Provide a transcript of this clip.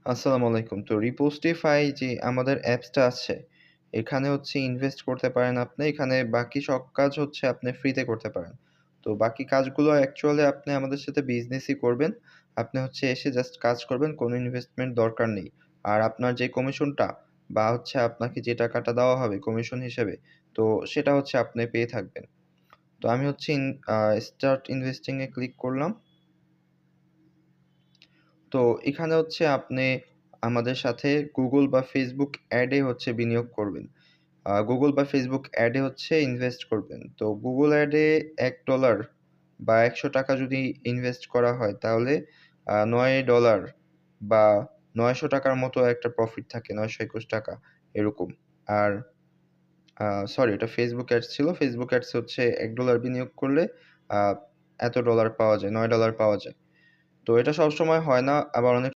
আসসালামু আলাইকুম। তো রিপোস্টিফাই যে আমাদের অ্যাপসটা আছে, এখানে হচ্ছে ইনভেস্ট করতে পারেন আপনি। এখানে বাকি সব কাজ হচ্ছে আপনি ফ্রিতে করতে পারেন। তো বাকি কাজগুলো অ্যাকচুয়ালি আপনি আমাদের সাথে বিজনেসই করবেন। আপনি হচ্ছে এসে জাস্ট কাজ করবেন, কোনো ইনভেস্টমেন্ট দরকার নেই। আর আপনার যে কমিশনটা বা হচ্ছে আপনাকে যে টাকাটা দেওয়া হবে কমিশন হিসেবে, তো সেটা হচ্ছে আপনি পেয়ে থাকবেন। তো আমি হচ্ছে আ স্টার্ট ইনভেস্টিং এ ক্লিক করলাম। তো এখানে হচ্ছে আপনি আমাদের সাথে Google বা Facebook অ্যাডে হচ্ছে বিনিয়োগ করবেন। Google বা Facebook অ্যাডে হচ্ছে ইনভেস্ট করবেন। তো Google অ্যাডে $১ বা ৳১০০ যদি ইনভেস্ট করা হয় তাহলে $৯ বা ৳৯০০ র মতো একটা প্রফিট থাকে, ৳৯২১ এরকম। আর আ সরি এটা Facebook অ্যাডস ছিল। Facebook অ্যাডস হচ্ছে $১ বিনিয়োগ করলে আ এত ডলার পাওয়া যায়, $৯ পাওয়া যায়। তো এটা সবসময় হয় না। আবার অনেক